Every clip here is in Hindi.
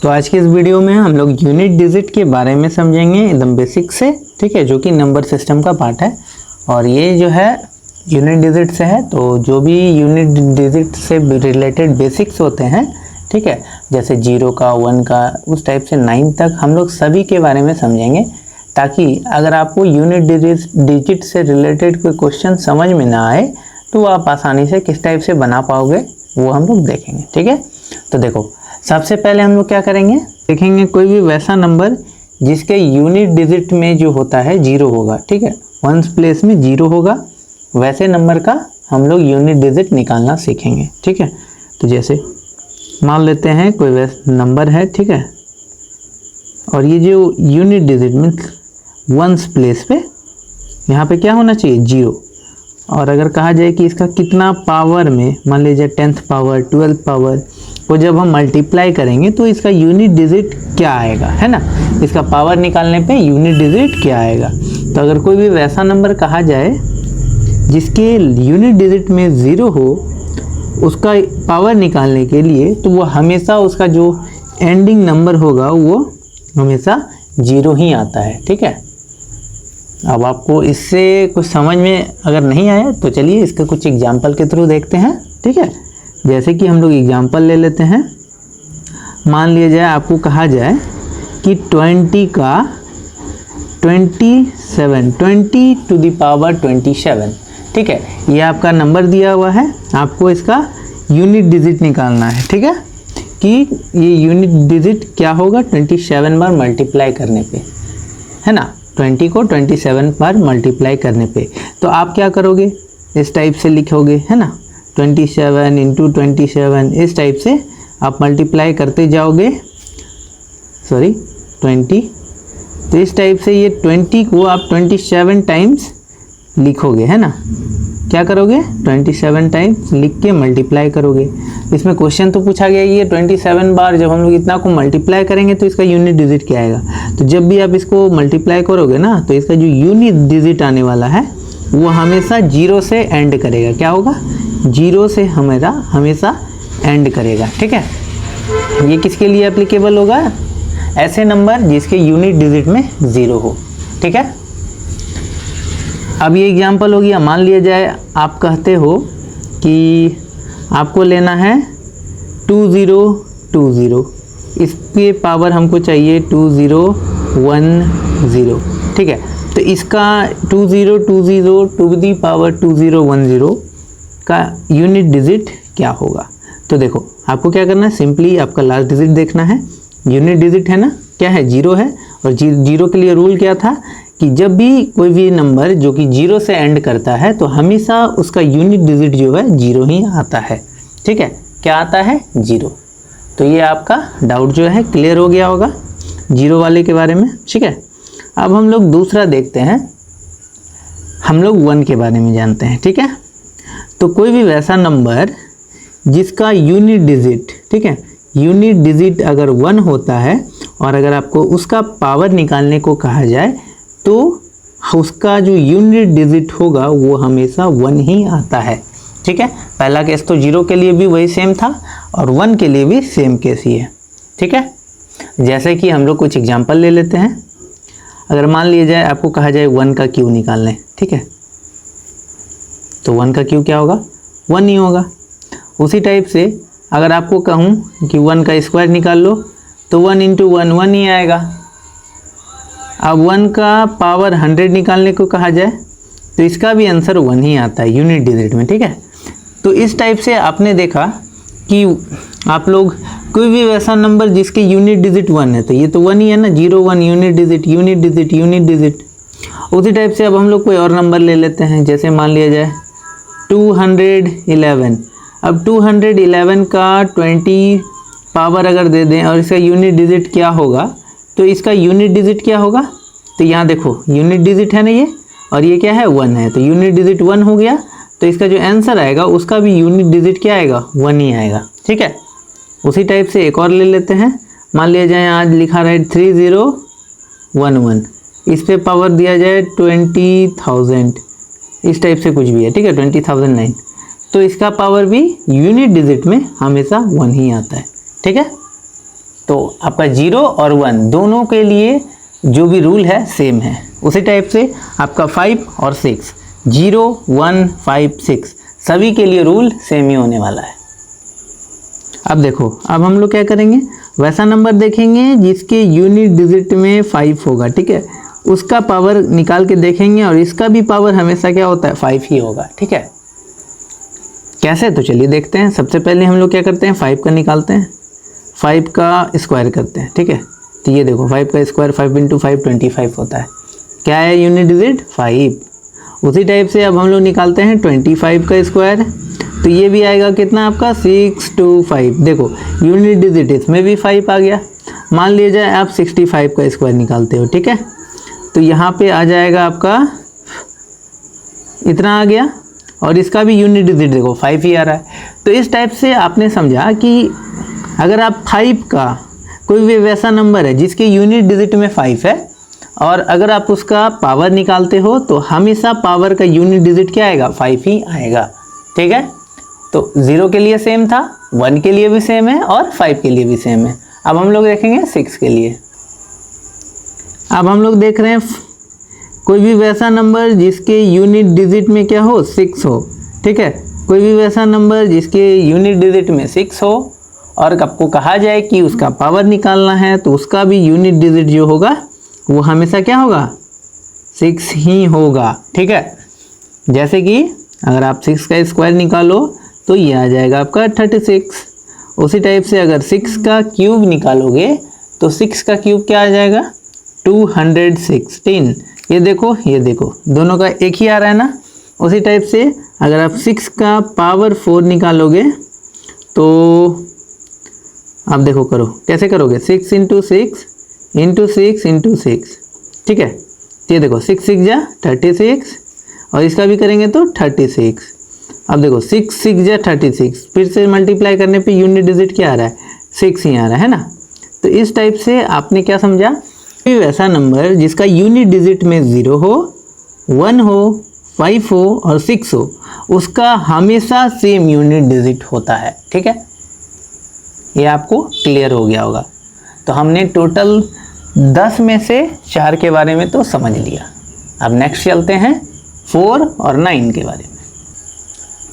तो आज की इस वीडियो में हम लोग यूनिट डिजिट के बारे में समझेंगे एकदम बेसिक से, ठीक है, जो कि नंबर सिस्टम का पार्ट है। और ये जो है यूनिट डिजिट से है, तो जो भी यूनिट डिजिट से रिलेटेड बेसिक्स होते हैं, ठीक है, जैसे 0 का 1 का उस टाइप से 9 तक हम लोग सभी के बारे में समझेंगे, ताकि अगर आपको यूनिट डिजिट से रिलेटेड कोई क्वेश्चन समझ में ना आए तो आप आसानी से किस टाइप से बना पाओगे वो हम लोग देखेंगे, ठीक है। तो देखो, सबसे पहले हम लोग क्या करेंगे, देखेंगे कोई भी वैसा नंबर जिसके यूनिट डिजिट में जो होता है 0 होगा, ठीक है, वंस प्लेस में 0 होगा, वैसे नंबर का हम लोग यूनिट डिजिट निकालना सीखेंगे, ठीक है। तो जैसे मान लेते हैं कोई वैसा नंबर है, ठीक है, और ये जो unit digit means ones place पे यहाँ पे क्या होना चाहिए 0। और अगर कहा जाए कि इसका कितना पावर में, मान लीजिए 10th पावर 12th पावर को जब हम मल्टीप्लाई करेंगे तो इसका यूनिट डिजिट क्या आएगा, है ना। इसका पावर निकालने पे यूनिट डिजिट क्या आएगा। तो अगर कोई भी वैसा नंबर कहा जाए जिसके यूनिट डिजिट में 0 हो, उसका पावर निकालने के लिए तो वो हमेशा उसका जो एंडिंग नंबर होगा वो हमेशा 0 ही आता है, ठीक है। अब आपको इससे कुछ समझ में अगर नहीं आया तो चलिए इसके कुछ एग्जाम्पल के थ्रू देखते हैं, ठीक है। जैसे कि हम लोग एग्जाम्पल ले लेते हैं। मान लिया जाए आपको कहा जाए कि 20 का 20 टू द पावर 27, ठीक है, ये आपका नंबर दिया हुआ है, आपको इसका यूनिट डिजिट निकालना है, ठीक है, कि ये यूनिट डिजिट क्या होगा 27 बार मल्टीप्लाई करने पे, है ना। 20 को 27 बार मल्टीप्लाई करने पे तो आप क्या करोगे, इस टाइप से लिखोगे, है ना, 27 इंटू 27, इस टाइप से आप मल्टीप्लाई करते जाओगे, 20। तो इस टाइप से ये 20 को आप 27 टाइम्स लिखोगे, है ना। क्या करोगे, 27 टाइम्स लिख के मल्टीप्लाई करोगे। इसमें क्वेश्चन तो पूछा गया ये 27 बार जब हम लोग इतना को मल्टीप्लाई करेंगे तो इसका यूनिट डिजिट क्या आएगा। तो जब भी आप इसको मल्टीप्लाई करोगे ना, तो इसका जो यूनिट डिजिट आने वाला है वो हमेशा 0 से एंड करेगा। क्या होगा, 0 से हमेशा एंड करेगा, ठीक है। ये किसके लिए एप्लीकेबल होगा, ऐसे नंबर जिसके यूनिट डिजिट में 0 हो, ठीक है। अब ये एग्जाम्पल हो गया। मान लिया जाए आप कहते हो कि आपको लेना है 2020, इसके पावर हमको चाहिए 2010, ठीक है। तो इसका 2020 टू दी पावर 2010 का यूनिट डिजिट क्या होगा। तो देखो, आपको क्या करना है, सिंपली आपका लास्ट डिजिट देखना है। यूनिट डिजिट है ना, क्या है, 0 है। और 0 के लिए रूल क्या था कि जब भी कोई भी नंबर जो कि 0 से एंड करता है तो हमेशा उसका यूनिट डिजिट जो है 0 ही आता है, ठीक है। क्या आता है, 0। तो ये आपका डाउट जो है क्लियर हो गया होगा 0 वाले के बारे में, ठीक है। अब हम लोग दूसरा देखते हैं, हम लोग 1 के बारे में जानते हैं, ठीक है। तो कोई भी वैसा नंबर जिसका यूनिट डिजिट, ठीक है, यूनिट डिजिट अगर 1 होता है और अगर आपको उसका पावर निकालने को कहा जाए तो उसका जो यूनिट डिजिट होगा वो हमेशा 1 ही आता है, ठीक है। पहला केस तो 0 के लिए भी वही सेम था और 1 के लिए भी सेम केस ही है, ठीक है। जैसे कि हम लोग कुछ एग्जांपल ले लेते हैं। अगर मान लिया जाए आपको कहा जाए 1 का क्यू निकालने, ठीक है, तो 1 का क्यू क्या होगा, 1 ही होगा। उसी टाइप से अगर आपको कहूँ कि 1 का स्क्वायर निकाल लो तो 1 इंटू 1 1 ही आएगा। अब 1 का पावर 100 निकालने को कहा जाए तो इसका भी आंसर 1 ही आता है यूनिट डिजिट में, ठीक है। तो इस टाइप से आपने देखा कि आप लोग कोई भी वैसा नंबर जिसके यूनिट डिजिट 1 है तो ये तो 1 ही है ना, 0 1 unit digit unit digit unit digit. उसी टाइप से अब हम लोग कोई और नंबर ले लेते हैं। जैसे मान लिया जाए 211। अब 211 का 20 पावर अगर दे दें और इसका यूनिट डिजिट क्या होगा, तो इसका यूनिट डिजिट क्या होगा, तो यहाँ देखो यूनिट डिजिट है ना ये, और ये क्या है 1 है, तो यूनिट डिजिट 1 हो गया। तो इसका जो आंसर आएगा उसका भी यूनिट डिजिट क्या आएगा, 1 ही आएगा, ठीक है। उसी टाइप से एक और ले लेते हैं। मान लिया जाए आज लिखा रहे 3011, इस पे पावर दिया जाए 20,000, इस टाइप से कुछ भी है, ठीक है, 20,009। तो इसका पावर भी यूनिट डिजिट में हमेशा 1 ही आता है, ठीक है। तो आपका 0 और 1 दोनों के लिए जो भी रूल है सेम है। उसी टाइप से आपका 5 और 6, 0, 1, 5, 6 सभी के लिए रूल सेम ही होने वाला है। अब देखो, अब हम लोग क्या करेंगे, वैसा नंबर देखेंगे जिसके यूनिट डिजिट में 5 होगा, ठीक है, उसका पावर निकाल के देखेंगे और इसका भी पावर हमेशा क्या होता है 5 ही होगा, ठीक है। कैसे, तो चलिए देखते हैं। सबसे पहले हम लोग क्या करते हैं, 5 का निकालते हैं, 5 का स्क्वायर करते हैं, ठीक है। तो ये देखो 5 का स्क्वायर 5 × 5 25 होता है। क्या है यूनिट डिजिट 5। उसी टाइप से अब हम लोग निकालते हैं 25 का स्क्वायर, तो ये भी आएगा कितना आपका 6 2 5। देखो यूनिट डिजिट इसमें भी 5 आ गया। मान लिया जाए आप 65 का स्क्वायर निकालते हो, ठीक है, तो यहाँ पे आ जाएगा आपका इतना आ गया और इसका भी यूनिट डिजिट देखो 5 ही आ रहा है। तो इस टाइप से आपने समझा कि अगर आप 5 का कोई भी वैसा नंबर है जिसके यूनिट डिजिट में 5 है और अगर आप उसका पावर निकालते हो तो हमेशा पावर का यूनिट डिजिट क्या आएगा 5 ही आएगा, ठीक है। तो 0 के लिए सेम था, 1 के लिए भी सेम है और 5 के लिए भी सेम है। अब हम लोग देखेंगे 6 के लिए। अब हम लोग देख रहे हैं कोई भी वैसा नंबर जिसके यूनिट डिजिट में क्या हो 6 हो, ठीक है, कोई भी वैसा नंबर जिसके यूनिट डिजिट में 6 हो और आपको कहा जाए कि उसका पावर निकालना है तो उसका भी यूनिट डिजिट जो होगा वो हमेशा क्या होगा 6 ही होगा, ठीक है। जैसे कि अगर आप 6 का स्क्वायर निकालो तो ये आ जाएगा आपका 36। उसी टाइप से अगर 6 का क्यूब निकालोगे तो 6 का क्यूब क्या आ जाएगा 216। ये देखो दोनों का एक ही आ रहा है ना। उसी टाइप से अगर आप 6 का पावर 4 निकालोगे तो आप देखो करो कैसे करोगे 6 × 6 × 6 × 6, ठीक है। ये देखो 6 6 जा 36 और इसका भी करेंगे तो 36। अब देखो 6 6 जा 36, फिर से मल्टीप्लाई करने पे यूनिट डिजिट क्या आ रहा है 6 ही आ रहा है ना। तो इस टाइप से आपने क्या समझा कि वैसा नंबर जिसका यूनिट डिजिट में 0 हो, 1 हो, 5 हो और 6 हो उसका हमेशा सेम यूनिट डिजिट होता है, ठीक है। ये आपको क्लियर हो गया होगा। तो हमने टोटल 10 में से 4 के बारे में तो समझ लिया। अब नेक्स्ट चलते हैं 4 और 9 के बारे में।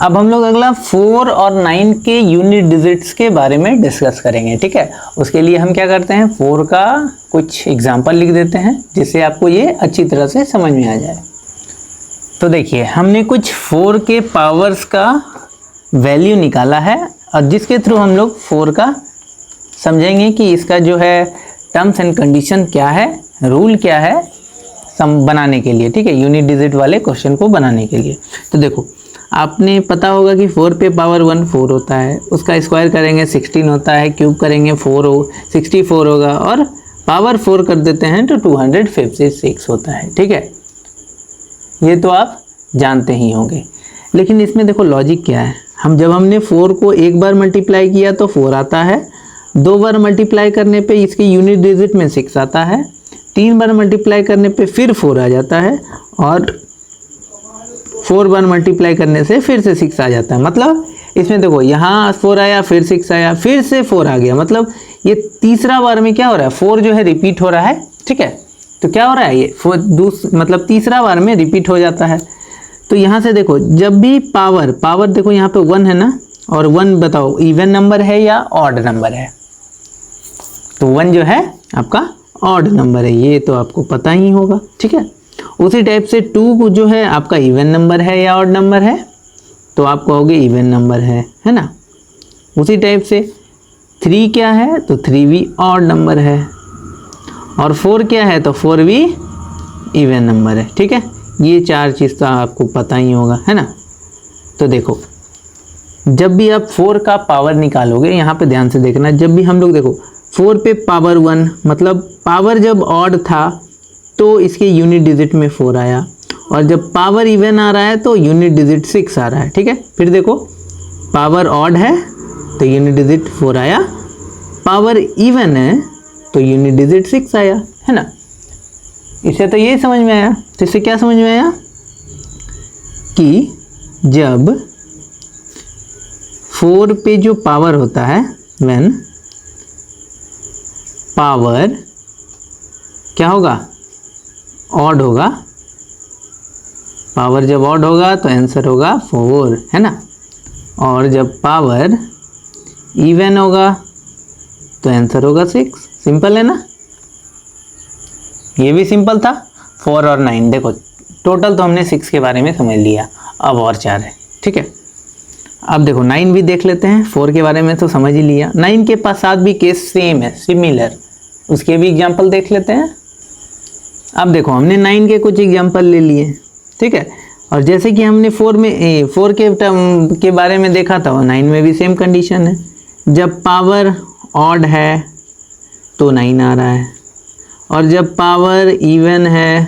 अब हम लोग अगला 4 और 9 के यूनिट डिजिट्स के बारे में डिस्कस करेंगे, ठीक है। उसके लिए हम क्या करते हैं 4 का कुछ एग्जाम्पल लिख देते हैं जिससे आपको ये अच्छी तरह से समझ में आ जाए। तो देखिए हमने कुछ 4 के पावर्स का वैल्यू निकाला है और जिसके थ्रू हम लोग 4 का समझेंगे कि इसका जो है टर्म्स एंड कंडीशन क्या है, रूल क्या है बनाने के लिए, ठीक है, यूनिट डिजिट वाले क्वेश्चन को बनाने के लिए। तो देखो आपने पता होगा कि 4 पे पावर 1 4 होता है, उसका स्क्वायर करेंगे 16 होता है, क्यूब करेंगे 64 होगा और पावर 4 कर देते हैं तो 256 होता है, ठीक है। ये तो आप जानते ही होंगे। लेकिन इसमें देखो लॉजिक क्या है, हमने 4 को एक बार मल्टीप्लाई किया तो 4 आता है, 2 बार मल्टीप्लाई करने पे इसके यूनिट डिजिट में 6 आता है, 3 बार मल्टीप्लाई करने पे फिर 4 आ जाता है और 4 बार मल्टीप्लाई करने से फिर से 6 आ जाता है। मतलब इसमें देखो यहाँ 4 आया, फिर 6 आया, फिर से 4 आ गया। मतलब ये तीसरा बार में क्या हो रहा है 4 जो है रिपीट हो रहा है, ठीक है। तो क्या हो रहा है ये मतलब तीसरा बार में रिपीट हो जाता है। तो यहाँ से देखो जब भी पावर देखो यहाँ पे 1 है ना, और 1 बताओ इवन नंबर है या ऑड नंबर है, तो 1 जो है आपका ऑड नंबर है, ये तो आपको पता ही होगा, ठीक है। उसी टाइप से 2 जो है आपका इवन नंबर है या ऑड नंबर है, तो आप कहोगे इवन नंबर है ना। उसी टाइप से 3 क्या है तो 3 भी ऑड नंबर है और 4 क्या है तो 4 भी इवन नंबर है, ठीक है। ये 4 चीज़ तो आपको पता ही होगा, है ना। तो देखो जब भी आप 4 का पावर निकालोगे, यहाँ पे ध्यान से देखना, जब भी हम लोग देखो 4 पे पावर 1 मतलब पावर जब ऑड था तो इसके यूनिट डिजिट में 4 आया और जब पावर इवन आ रहा है तो यूनिट डिजिट 6 आ रहा है, ठीक है। फिर देखो पावर ऑड है तो यूनिट डिजिट 4 आया, पावर इवन है तो यूनिट डिजिट 6 आया, है ना। इससे तो ये समझ में आया। तो इससे क्या समझ में आया कि जब 4 पे जो पावर होता है व्हेन पावर क्या होगा, ऑड होगा। पावर जब ऑड होगा तो आंसर होगा 4, है ना। और जब पावर इवन होगा तो आंसर होगा 6। सिंपल है ना, ये भी सिंपल था। 4 और 9 देखो, टोटल तो हमने 6 के बारे में समझ लिया, अब और 4 है, ठीक है। अब देखो 9 भी देख लेते हैं, 4 के बारे में तो समझ ही लिया। 9 के पास साथ भी केस सेम है, सिमिलर, उसके भी एग्जाम्पल देख लेते हैं। अब देखो हमने 9 के कुछ एग्जाम्पल ले लिए, ठीक है। और जैसे कि हमने 4 के बारे में देखा था, 9 में भी सेम कंडीशन है। जब पावर ऑड है तो 9 आ रहा है, और जब पावर इवन है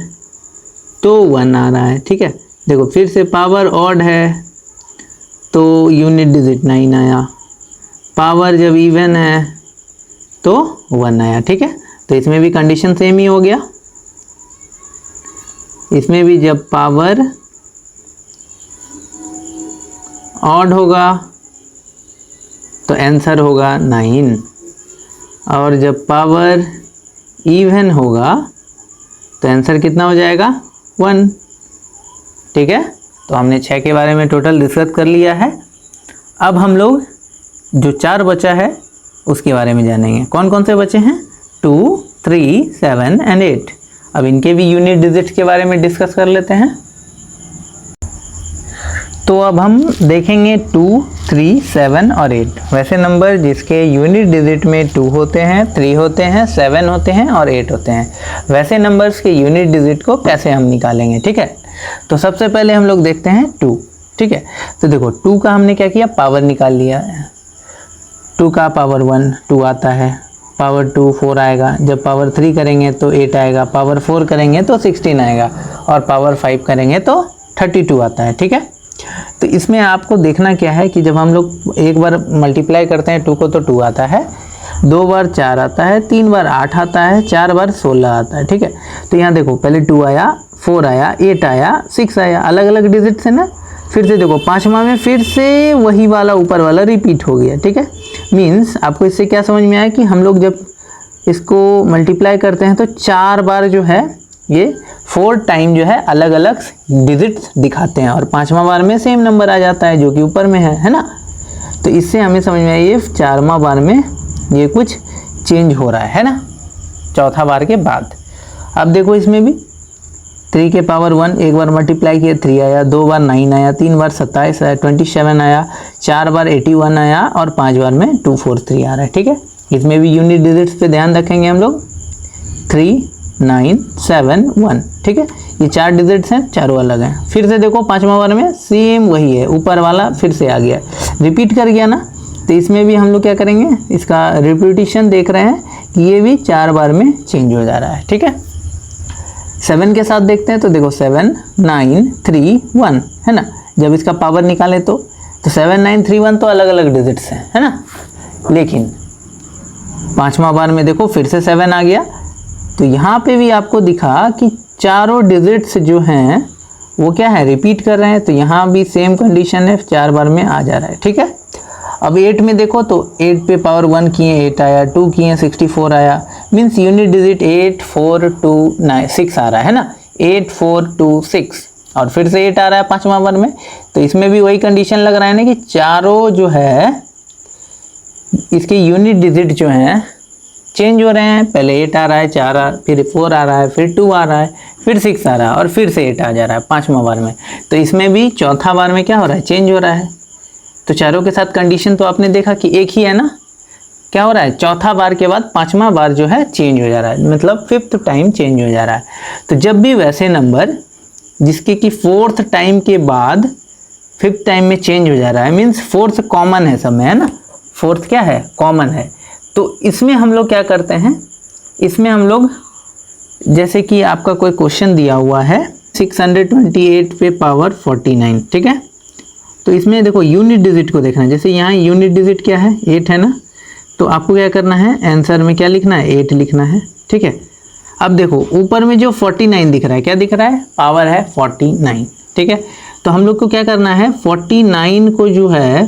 तो 1 आ रहा है, ठीक है। देखो फिर से पावर ऑड है तो यूनिट डिजिट 9 आया, पावर जब इवन है तो 1 आया, ठीक है। तो इसमें भी कंडीशन सेम ही हो गया। इसमें भी जब पावर ऑड होगा तो आंसर होगा 9, और जब पावर इवन होगा तो आंसर कितना हो जाएगा, 1, ठीक है। तो हमने 6 के बारे में टोटल डिस्कस कर लिया है। अब हम लोग जो 4 बचा है उसके बारे में जानेंगे। कौन कौन से बचे हैं, 2, 3, 7 एंड 8। अब इनके भी यूनिट डिजिट के बारे में डिस्कस कर लेते हैं। तो अब हम देखेंगे 2, 3, 7 और 8 वैसे नंबर जिसके यूनिट डिजिट में 2 होते हैं, 3 होते हैं, 7 होते हैं और 8 होते हैं। वैसे नंबर्स के यूनिट डिजिट को कैसे हम निकालेंगे, ठीक है। तो सबसे पहले हम लोग देखते हैं 2, ठीक है। तो देखो 2 का हमने क्या किया, पावर निकाल लिया। 2 का पावर 1 2 आता है, पावर 2 4 आएगा, जब पावर 3 करेंगे तो 8 आएगा, पावर 4 करेंगे तो 16 आएगा, और पावर 5 करेंगे तो 32 आता है, ठीक है। तो इसमें आपको देखना क्या है कि जब हम लोग एक बार मल्टीप्लाई करते हैं 2 को तो 2 आता है, 2 बार 4 आता है, 3 बार 8 आता है, 4 बार 16 आता है, ठीक है। तो यहाँ देखो पहले 2 आया, 4 आया, 8 आया, 6 आया, अलग अलग डिजिट है ना। फिर से देखो 5वां में फिर से वही वाला ऊपर वाला रिपीट हो गया, ठीक है। मीन्स आपको इससे क्या समझ में आया कि हम लोग जब इसको मल्टीप्लाई करते हैं तो 4 बार जो है ये 4 टाइम जो है अलग अलग डिजिट्स दिखाते हैं, और 5वां बार में सेम नंबर आ जाता है जो कि ऊपर में है ना। तो इससे हमें समझ में आया ये 4वां बार में ये कुछ चेंज हो रहा है ना, चौथा बार के बाद। अब देखो इसमें भी 3 के पावर 1 एक बार मल्टीप्लाई किया 3 आया, 2 बार 9 आया, 3 बार 27 आया, 27 आया, 4 बार 81 आया, और 5 बार में 243 आ रहा है, ठीक है। इसमें भी यूनिट डिजिट्स पे ध्यान रखेंगे हम लोग, 3, 9, 7, 1, ठीक है। ये 4 डिजिट्स हैं, चारों अलग हैं। फिर से देखो 5वां बार में सेम वही है, ऊपर वाला फिर से आ गया, रिपीट कर गया ना। तो इसमें भी हम लोग क्या करेंगे, इसका रिपीटिशन देख रहे हैं कि ये भी 4 बार में चेंज हो जा रहा है, ठीक है। 7 के साथ देखते हैं तो देखो 7, 9, 3, 1 है ना। जब इसका पावर निकाले तो 7, 9, 3, 1 तो अलग अलग डिजिट्स हैं, है ना। लेकिन 5वां बार में देखो फिर से 7 आ गया, तो यहाँ पे भी आपको दिखा कि चारों डिजिट्स जो हैं वो क्या है, रिपीट कर रहे हैं। तो यहाँ भी सेम कंडीशन है, 4 बार में आ जा रहा है, ठीक है। अब 8 में देखो तो 8 पे पावर 1 किए 8 आया, 2 किए 64 आया, मीन्स यूनिट डिजिट 8, 4, 2, 9, 6 आ रहा है ना, 8, 4, 2, 6, और फिर से 8 आ रहा है 5वां बार में। तो इसमें भी वही कंडीशन लग रहा है ना कि चारों जो है इसके यूनिट डिजिट जो हैं चेंज हो रहे हैं। पहले 8 आ रहा है, 4 फिर 4 आ रहा है, फिर 2 आ रहा है, फिर 6 आ रहा है, और फिर से 8 आ जा रहा है 5वां बार में। तो इसमें भी चौथा बार में क्या हो रहा है, चेंज हो रहा है। तो चारों के साथ कंडीशन तो आपने देखा कि एक ही है ना। क्या हो रहा है, चौथा बार के बाद 5वां बार जो है चेंज हो जा रहा है, मतलब 5th टाइम चेंज हो जा रहा है। तो जब भी वैसे नंबर जिसके कि 4th टाइम के बाद 5th टाइम में चेंज हो जा रहा है, मीन्स 4th कॉमन है सब में, है ना। 4th क्या है, कॉमन है। तो इसमें हम लोग क्या करते हैं, इसमें हम लोग जैसे कि आपका कोई क्वेश्चन दिया हुआ है 628 पे पावर 49, ठीक है। तो इसमें देखो यूनिट डिजिट को देखना है, जैसे यहाँ यूनिट डिजिट क्या है, 8 है ना। तो आपको क्या करना है, आंसर में क्या लिखना है, 8 लिखना है, ठीक है। अब देखो ऊपर में जो 49 दिख रहा है, क्या दिख रहा है, पावर है 49, ठीक है। तो हम लोग को क्या करना है, 49 को जो है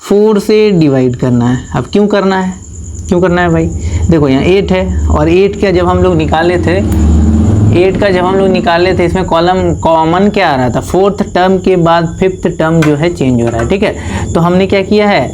4 से डिवाइड करना है। अब क्यों करना है, क्यों करना है भाई? देखो यहाँ 8 है और 8 का जब हम लोग निकाले थे, 8 का जब हम लोग निकाले थे इसमें कॉलम कॉमन क्या आ रहा था? 4th टर्म के बाद 5th टर्म जो है चेंज हो रहा है, ठीक है। तो हमने क्या किया है,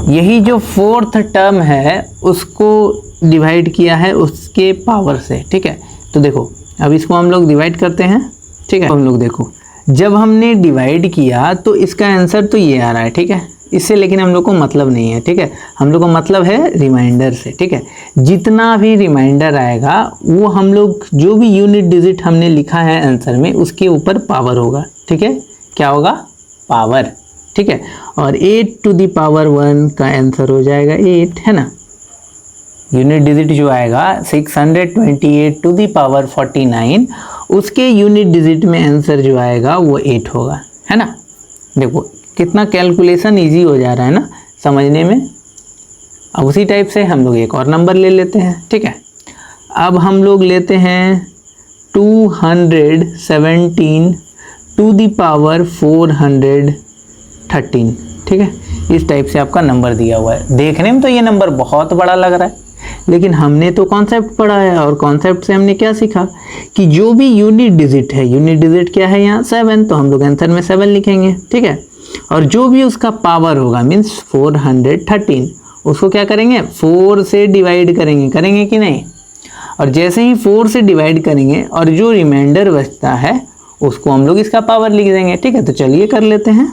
यही जो 4th टर्म है उसको डिवाइड किया है उसके पावर से, ठीक है। तो देखो अब इसको हम लोग डिवाइड करते हैं, ठीक है। हम लोग देखो जब हमने डिवाइड किया तो इसका आंसर तो ये आ रहा है, ठीक है। इससे लेकिन हम लोग को मतलब नहीं है, ठीक है। हम लोग को मतलब है रिमाइंडर से, ठीक है। जितना भी रिमाइंडर आएगा वो हम लोग जो भी यूनिट डिजिट हमने लिखा है आंसर में उसके ऊपर पावर होगा, ठीक है। क्या होगा? पावर, ठीक है। और 8 टू द पावर 1 का आंसर हो जाएगा 8, है ना। यूनिट डिजिट जो आएगा 628 टू द पावर 49, उसके यूनिट डिजिट में आंसर जो आएगा वो 8 होगा, है ना। देखो कितना कैलकुलेशन इजी हो जा रहा है ना समझने में। अब उसी टाइप से हम लोग एक और नंबर ले लेते हैं, ठीक है। अब हम लोग लेते हैं 217 टू द पावर 413, ठीक है। इस टाइप से आपका नंबर दिया हुआ है। देखने में तो ये नंबर बहुत बड़ा लग रहा है, लेकिन हमने तो कॉन्सेप्ट पढ़ा है और कॉन्सेप्ट से हमने क्या सीखा कि जो भी यूनिट डिजिट है, यूनिट डिजिट क्या है यहाँ 7, तो हम लोग आंसर में 7 लिखेंगे, ठीक है। और जो भी उसका पावर होगा मीन्स 413, उसको क्या करेंगे? 4 से डिवाइड करेंगे कि नहीं। और जैसे ही 4 से डिवाइड करेंगे और जो रिमाइंडर बचता है उसको हम लोग इसका पावर लिख देंगे, ठीक है। तो चलिए कर लेते हैं।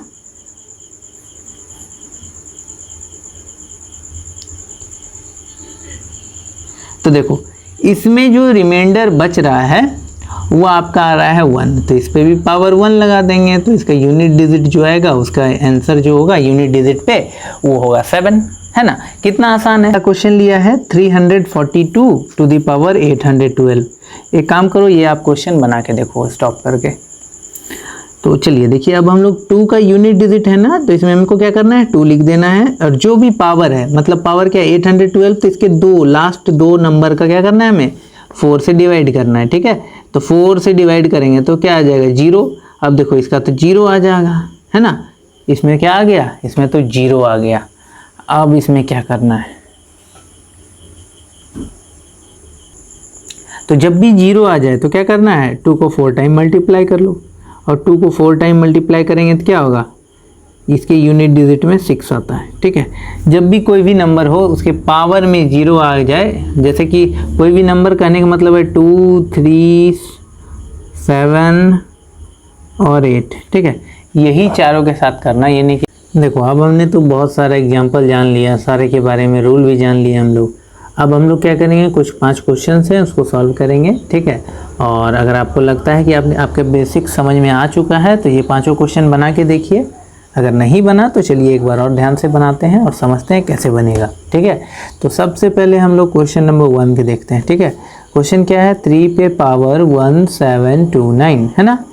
तो देखो इसमें जो रिमाइंडर बच रहा है वो आपका आ रहा है 1, तो इस पे भी पावर 1 लगा देंगे, तो इसका यूनिट डिजिट जो आएगा उसका आंसर जो होगा यूनिट डिजिट पे वो होगा 7, है ना। कितना आसान है। क्वेश्चन लिया है 342 टू द पावर 812। एक काम करो, ये आप क्वेश्चन बना के देखो स्टॉप करके। तो चलिए देखिए, अब हम लोग 2 का यूनिट डिजिट है ना, तो इसमें हमको क्या करना है? 2 लिख देना है। और जो भी पावर है, मतलब पावर क्या है 812, तो इसके लास्ट दो नंबर का क्या करना है? हमें 4 से डिवाइड करना है, ठीक है। तो 4 से डिवाइड करेंगे तो क्या आ जाएगा? 0। अब देखो इसका तो 0 आ जाएगा, है ना। इसमें क्या आ गया? इसमें तो 0 आ गया। अब इसमें क्या करना है? तो जब भी 0 आ जाए तो क्या करना है? 2 को 4 टाइम मल्टीप्लाई कर लो, और 2 को 4 टाइम मल्टीप्लाई करेंगे तो क्या होगा? इसके यूनिट डिजिट में 6 आता है, ठीक है। जब भी कोई भी नंबर हो उसके पावर में 0 आ जाए, जैसे कि कोई भी नंबर कहने का मतलब है 2, 3, 7 और 8, ठीक है। यही चारों के साथ करना, ये नहीं कि देखो अब हमने तो बहुत सारा एग्जाम्पल जान लिया, सारे के बारे में रूल भी जान लिया हम लोग। अब हम लोग क्या करेंगे, कुछ 5 क्वेश्चन हैं उसको सॉल्व करेंगे, ठीक है। और अगर आपको लगता है कि आपके बेसिक समझ में आ चुका है तो ये 5 क्वेश्चन बना के देखिए। अगर नहीं बना तो चलिए एक बार और ध्यान से बनाते हैं और समझते हैं कैसे बनेगा, ठीक है। तो सबसे पहले हम लोग क्वेश्चन नंबर 1 के देखते हैं, ठीक है। क्वेश्चन क्या है? 3 पे पावर 1729, है ना।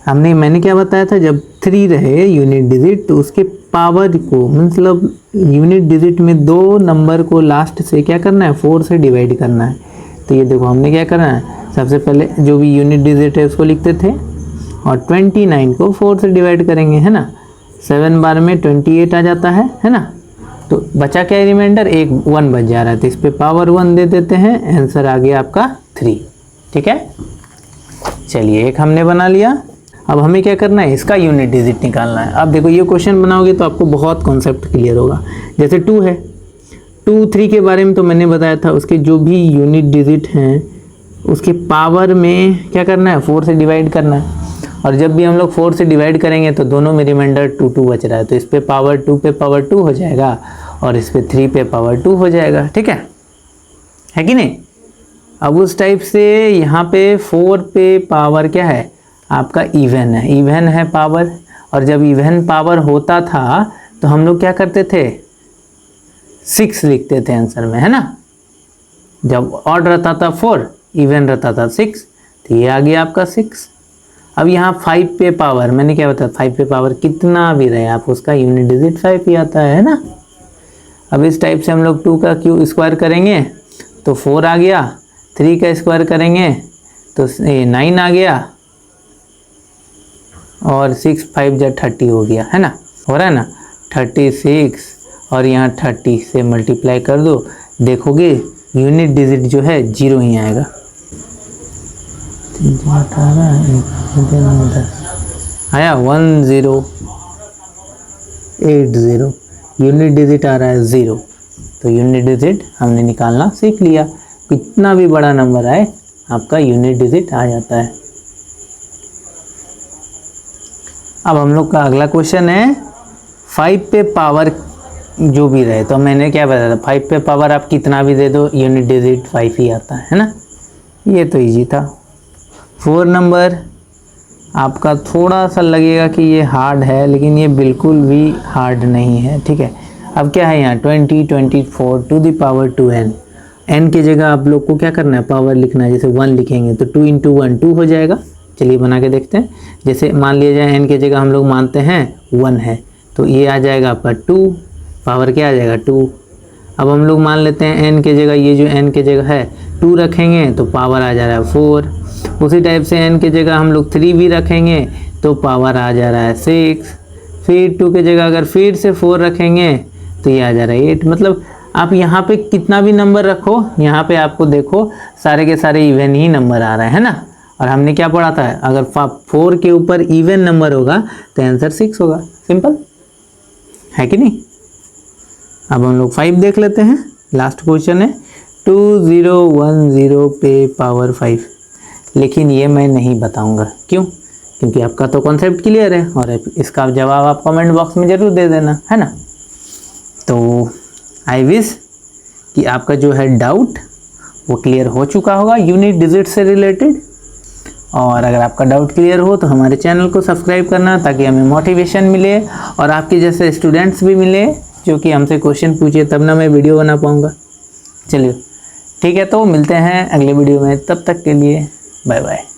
मैंने क्या बताया था, जब 3 रहे यूनिट डिजिट तो उसके पावर को, मतलब यूनिट डिजिट में 2 नंबर को लास्ट से क्या करना है? 4 से डिवाइड करना है। तो ये देखो हमने क्या करना है, सबसे पहले जो भी यूनिट डिजिट है उसको लिखते थे और 29 को 4 से डिवाइड करेंगे, है ना। 7 बार में 28 आ जाता है ना। तो बचा क्या रिमाइंडर? 1 बच जा रहा है, तो इस पे पावर 1 दे देते हैं। आंसर आ गया आपका 3, ठीक है। चलिए एक हमने बना लिया। अब हमें क्या करना है? इसका यूनिट डिजिट निकालना है। अब देखो ये क्वेश्चन बनाओगे तो आपको बहुत कॉन्सेप्ट क्लियर होगा। जैसे 2 है, 2, 3 के बारे में तो मैंने बताया था, उसके जो भी यूनिट डिजिट हैं उसके पावर में क्या करना है? 4 से डिवाइड करना है। और जब भी हम लोग 4 से डिवाइड करेंगे तो दोनों में रिमाइंडर 2 बच रहा है, तो इस पे पावर 2 पे पावर 2 हो जाएगा और इस पे 3 पे पावर 2 हो जाएगा, ठीक है कि नहीं। अब उस टाइप से यहाँ पे 4 पे पावर क्या है? आपका इवन है पावर। और जब इवन पावर होता था तो हम लोग क्या करते थे? 6 लिखते थे आंसर में, है ना। जब ऑड रहता था 4, इवन रहता था 6, तो ये आ गया आपका 6। अब यहाँ 5 पे पावर, मैंने क्या बताया? 5 पे पावर कितना भी रहे आप उसका यूनिट डिजिट 5 ही आता है ना। अब इस टाइप से हम लोग 2 का क्यूब स्क्वायर करेंगे तो 4 आ गया, 3 का स्क्वायर करेंगे तो 9 आ गया, और 6 5 जा 30 हो गया, है ना। हो रहा है ना, 36 और यहाँ 30 से मल्टीप्लाई कर दो, देखोगे यूनिट डिजिट जो है 0 ही आएगा। 18 आया 1080, यूनिट डिजिट आ रहा है 0। तो यूनिट डिजिट हमने निकालना सीख लिया। कितना भी बड़ा नंबर आए आपका यूनिट डिजिट आ जाता है। अब हम लोग का अगला क्वेश्चन है 5 पे पावर जो भी रहे। तो मैंने क्या बताया था, 5 पे पावर आप कितना भी दे दो यूनिट डिजिट 5 ही आता है ना। ये तो इजी था। 4 नंबर आपका थोड़ा सा लगेगा कि ये हार्ड है, लेकिन ये बिल्कुल भी हार्ड नहीं है, ठीक है। अब क्या है यहाँ 20, 24 to the power 2n। n की जगह आप लोग को क्या करना है, पावर लिखना है। जैसे 1 लिखेंगे तो 2 × 1 2 हो जाएगा। चलिए बना के देखते हैं। जैसे मान लिया जाए n की जगह हम लोग मानते हैं 1 है, तो ये आ जाएगा आपका 2, पावर क्या आ जाएगा 2। अब हम लोग मान लेते हैं n की जगह, ये जो n की जगह है 2 रखेंगे तो पावर आ जा रहा है 4। उसी टाइप से n की जगह हम लोग 3 भी रखेंगे तो पावर आ जा रहा है 6। फिर 2 की जगह अगर फिर से 4 रखेंगे तो ये आ जा रहा है 8। मतलब आप यहाँ पे कितना भी नंबर रखो, यहाँ पे आपको देखो सारे के सारे इवन ही नंबर आ रहे हैं ना। और हमने क्या पढ़ा था, अगर 4 के ऊपर इवन नंबर होगा तो आंसर 6 होगा। सिंपल है कि नहीं। अब हम लोग 5 देख लेते हैं। लास्ट क्वेश्चन है 2010 पे पावर 5। लेकिन ये मैं नहीं बताऊंगा, क्यों? क्योंकि आपका तो कॉन्सेप्ट क्लियर है और इसका जवाब आप कमेंट बॉक्स में ज़रूर दे देना, है ना। तो आई विश कि आपका जो है डाउट वो क्लियर हो चुका होगा यूनिट डिजिट से रिलेटेड। और अगर आपका डाउट क्लियर हो तो हमारे चैनल को सब्सक्राइब करना, ताकि हमें मोटिवेशन मिले और आपके जैसे स्टूडेंट्स भी मिले जो कि हमसे क्वेश्चन पूछे, तब ना मैं वीडियो बना पाऊँगा। चलिए ठीक है, तो मिलते हैं अगले वीडियो में। तब तक के लिए बाय बाय।